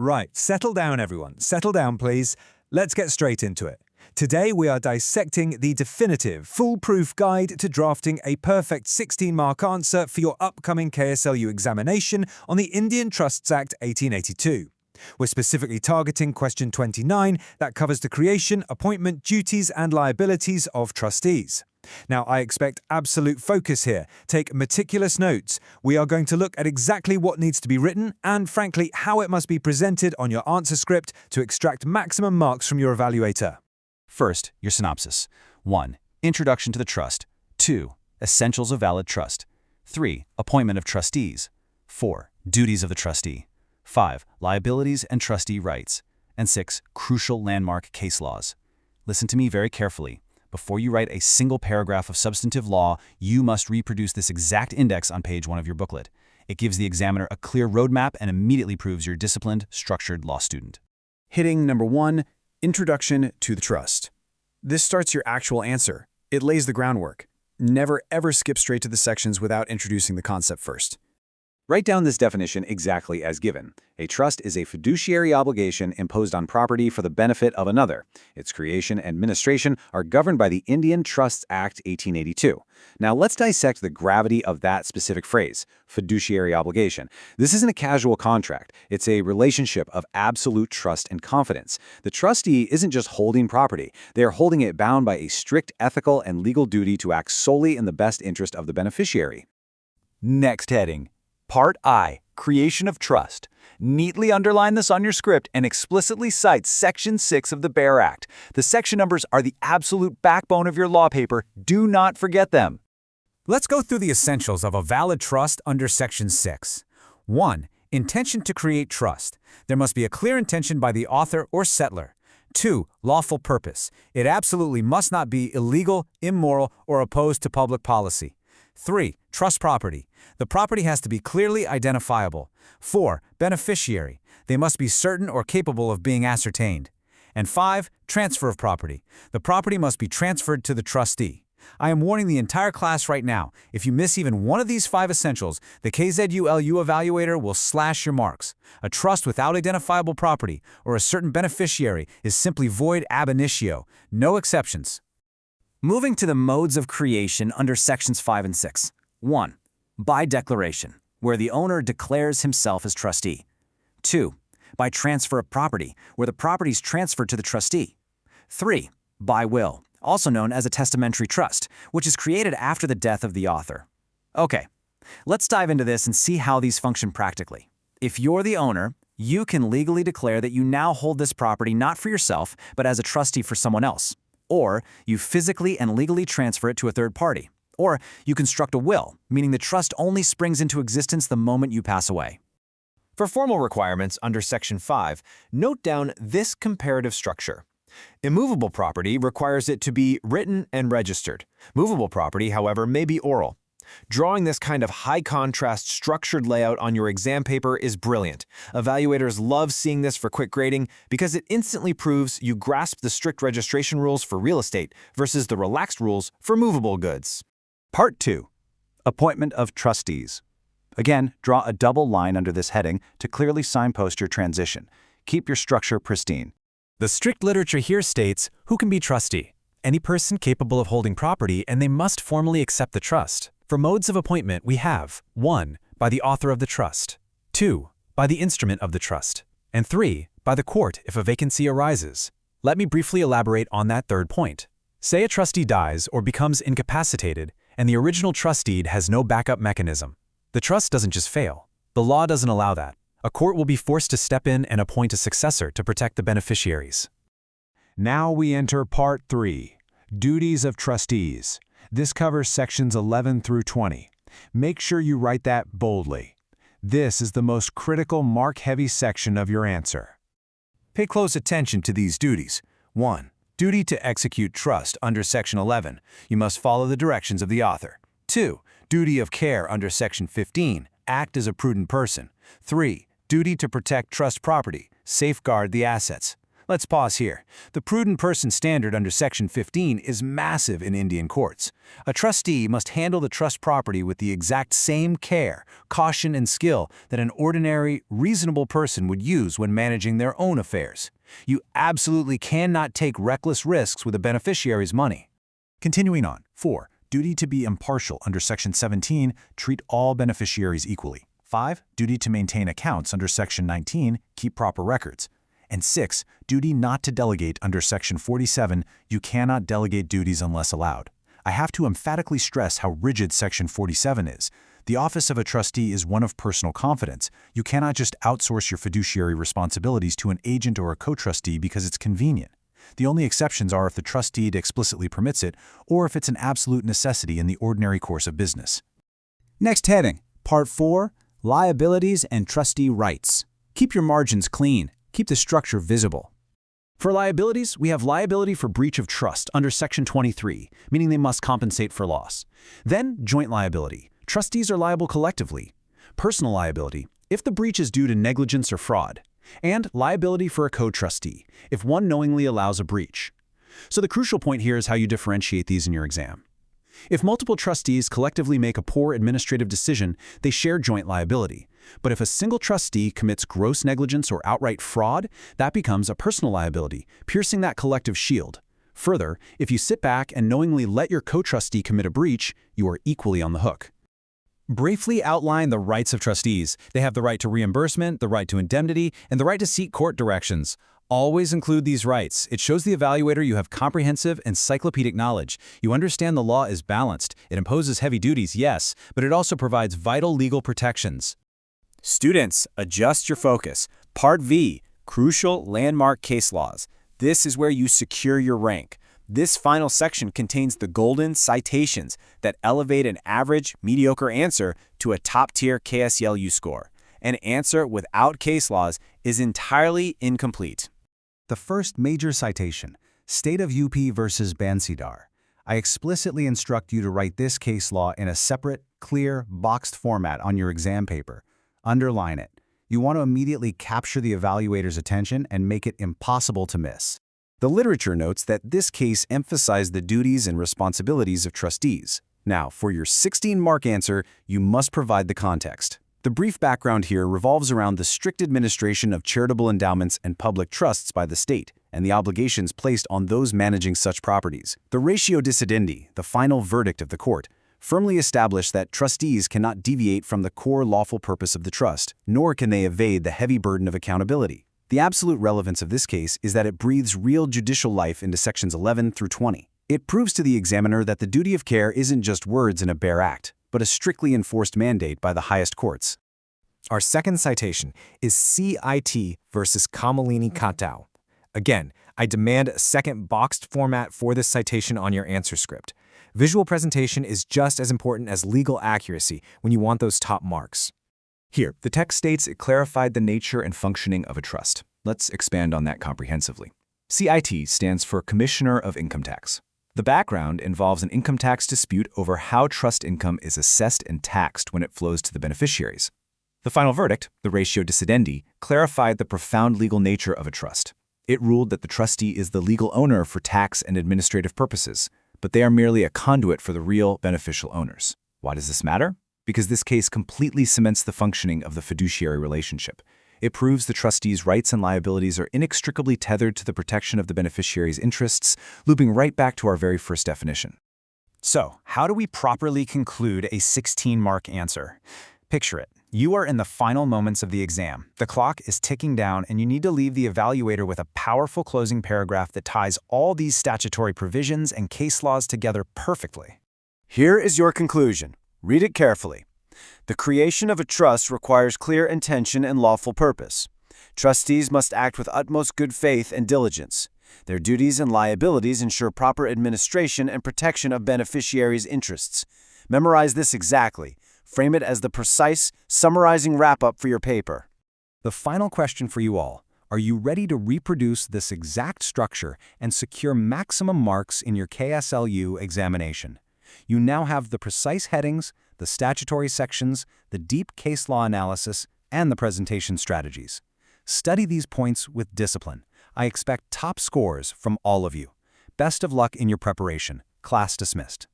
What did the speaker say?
Right, settle down everyone. Settle down, please. Let's get straight into it. Today we are dissecting the definitive, foolproof guide to drafting a perfect 16-mark answer for your upcoming KSLU examination on the Indian Trusts Act 1882. We're specifically targeting question 29 that covers the creation, appointment, duties and liabilities of trustees. Now, I expect absolute focus here. Take meticulous notes. We are going to look at exactly what needs to be written and, frankly, how it must be presented on your answer script to extract maximum marks from your evaluator. First, your synopsis. 1. Introduction to the trust. 2. Essentials of valid trust. 3. Appointment of trustees. 4. Duties of the trustee. 5. Liabilities and trustee rights. And 6. Crucial landmark case laws. Listen to me very carefully. Before you write a single paragraph of substantive law, you must reproduce this exact index on page 1 of your booklet. It gives the examiner a clear roadmap and immediately proves you're a disciplined, structured law student. Hitting number 1, Introduction to the Trust. This starts your actual answer. It lays the groundwork. Never ever skip straight to the sections without introducing the concept first. Write down this definition exactly as given. A trust is a fiduciary obligation imposed on property for the benefit of another. Its creation and administration are governed by the Indian Trusts Act 1882. Now let's dissect the gravity of that specific phrase, fiduciary obligation. This isn't a casual contract. It's a relationship of absolute trust and confidence. The trustee isn't just holding property. They are holding it bound by a strict ethical and legal duty to act solely in the best interest of the beneficiary. Next heading. Part I, Creation of Trust. Neatly underline this on your script and explicitly cite Section 6 of the Bear Act. The section numbers are the absolute backbone of your law paper. Do not forget them. Let's go through the essentials of a valid trust under Section 6. 1. Intention to create trust. There must be a clear intention by the author or settlor. 2. Lawful purpose. It absolutely must not be illegal, immoral, or opposed to public policy. 3. Trust property. The property has to be clearly identifiable. 4. Beneficiary. They must be certain or capable of being ascertained. And 5. Transfer of property. The property must be transferred to the trustee. I am warning the entire class right now, if you miss even one of these 5 essentials, the KSLU evaluator will slash your marks. A trust without identifiable property or a certain beneficiary is simply void ab initio. No exceptions. Moving to the modes of creation under Sections 5 and 6. 1. By declaration, where the owner declares himself as trustee. 2. By transfer of property, where the property is transferred to the trustee. 3. By will, also known as a testamentary trust, which is created after the death of the author. Okay, let's dive into this and see how these function practically. If you're the owner, you can legally declare that you now hold this property not for yourself, but as a trustee for someone else. Or you physically and legally transfer it to a third party. Or you construct a will, meaning the trust only springs into existence the moment you pass away. For formal requirements under Section 5, note down this comparative structure. Immovable property requires it to be written and registered. Movable property, however, may be oral. Drawing this kind of high-contrast structured layout on your exam paper is brilliant. Evaluators love seeing this for quick grading because it instantly proves you grasp the strict registration rules for real estate versus the relaxed rules for movable goods. Part 2. Appointment of trustees. Again, draw a double line under this heading to clearly signpost your transition. Keep your structure pristine. The strict literature here states who can be trustee. Any person capable of holding property, and they must formally accept the trust. For modes of appointment, we have 1. By the author of the trust. 2. By the instrument of the trust. And 3. By the court if a vacancy arises. Let me briefly elaborate on that third point. Say a trustee dies or becomes incapacitated, and the original trust deed has no backup mechanism. The trust doesn't just fail. The law doesn't allow that. A court will be forced to step in and appoint a successor to protect the beneficiaries. Now we enter Part 3, Duties of Trustees. This covers sections 11 through 20. Make sure you write that boldly. This is the most critical mark-heavy section of your answer. Pay close attention to these duties. 1. Duty to execute trust under Section 11. You must follow the directions of the author. 2. Duty of care under Section 15. Act as a prudent person. 3. Duty to protect trust property. Safeguard the assets. Let's pause here. The prudent person standard under Section 15 is massive in Indian courts. A trustee must handle the trust property with the exact same care, caution, and skill that an ordinary, reasonable person would use when managing their own affairs. You absolutely cannot take reckless risks with a beneficiary's money. Continuing on. 4. Duty to be impartial under Section 17, treat all beneficiaries equally. 5. Duty to maintain accounts under Section 19, keep proper records. And 6. Duty not to delegate under Section 47, you cannot delegate duties unless allowed. I have to emphatically stress how rigid Section 47 is. The office of a trustee is one of personal confidence. You cannot just outsource your fiduciary responsibilities to an agent or a co-trustee because it's convenient. The only exceptions are if the trustee explicitly permits it or if it's an absolute necessity in the ordinary course of business. Next heading, Part 4, Liabilities and Trustee Rights. Keep your margins clean. Keep the structure visible. For liabilities, we have liability for breach of trust under Section 23, meaning they must compensate for loss. Then, joint liability. Trustees are liable collectively. Personal liability, if the breach is due to negligence or fraud. And liability for a co-trustee, if one knowingly allows a breach. So the crucial point here is how you differentiate these in your exam. If multiple trustees collectively make a poor administrative decision, they share joint liability. But if a single trustee commits gross negligence or outright fraud, that becomes a personal liability, piercing that collective shield. Further, if you sit back and knowingly let your co-trustee commit a breach, you are equally on the hook. Briefly outline the rights of trustees. They have the right to reimbursement, the right to indemnity, and the right to seek court directions. Always include these rights. It shows the evaluator you have comprehensive encyclopedic knowledge. You understand the law is balanced. It imposes heavy duties, yes, but it also provides vital legal protections. Students, adjust your focus. Part V, Crucial Landmark Case Laws. This is where you secure your rank. This final section contains the golden citations that elevate an average, mediocre answer to a top-tier KSLU score. An answer without case laws is entirely incomplete. The first major citation, State of UP versus Bansidar. I explicitly instruct you to write this case law in a separate, clear, boxed format on your exam paper. Underline it. You want to immediately capture the evaluator's attention and make it impossible to miss. The literature notes that this case emphasized the duties and responsibilities of trustees. Now, for your 16-mark answer, you must provide the context. The brief background here revolves around the strict administration of charitable endowments and public trusts by the state, and the obligations placed on those managing such properties. The ratio decidendi, the final verdict of the court, firmly established that trustees cannot deviate from the core lawful purpose of the trust, nor can they evade the heavy burden of accountability. The absolute relevance of this case is that it breathes real judicial life into Sections 11 through 20. It proves to the examiner that the duty of care isn't just words in a bare act, but a strictly enforced mandate by the highest courts. Our second citation is CIT versus Kamalini Katau. Again, I demand a second boxed format for this citation on your answer script. Visual presentation is just as important as legal accuracy when you want those top marks. Here, the text states it clarified the nature and functioning of a trust. Let's expand on that comprehensively. CIT stands for Commissioner of Income Tax. The background involves an income tax dispute over how trust income is assessed and taxed when it flows to the beneficiaries. The final verdict, the ratio decidendi, clarified the profound legal nature of a trust. It ruled that the trustee is the legal owner for tax and administrative purposes, but they are merely a conduit for the real beneficial owners. Why does this matter? Because this case completely cements the functioning of the fiduciary relationship. It proves the trustee's rights and liabilities are inextricably tethered to the protection of the beneficiary's interests, looping right back to our very first definition. So, how do we properly conclude a 16-mark answer? Picture it. You are in the final moments of the exam. The clock is ticking down, and you need to leave the evaluator with a powerful closing paragraph that ties all these statutory provisions and case laws together perfectly. Here is your conclusion. Read it carefully. The creation of a trust requires clear intention and lawful purpose. Trustees must act with utmost good faith and diligence. Their duties and liabilities ensure proper administration and protection of beneficiaries' interests. Memorize this exactly. Frame it as the precise, summarizing wrap-up for your paper. The final question for you all. Are you ready to reproduce this exact structure and secure maximum marks in your KSLU examination? You now have the precise headings, the statutory sections, the deep case law analysis, and the presentation strategies. Study these points with discipline. I expect top scores from all of you. Best of luck in your preparation. Class dismissed.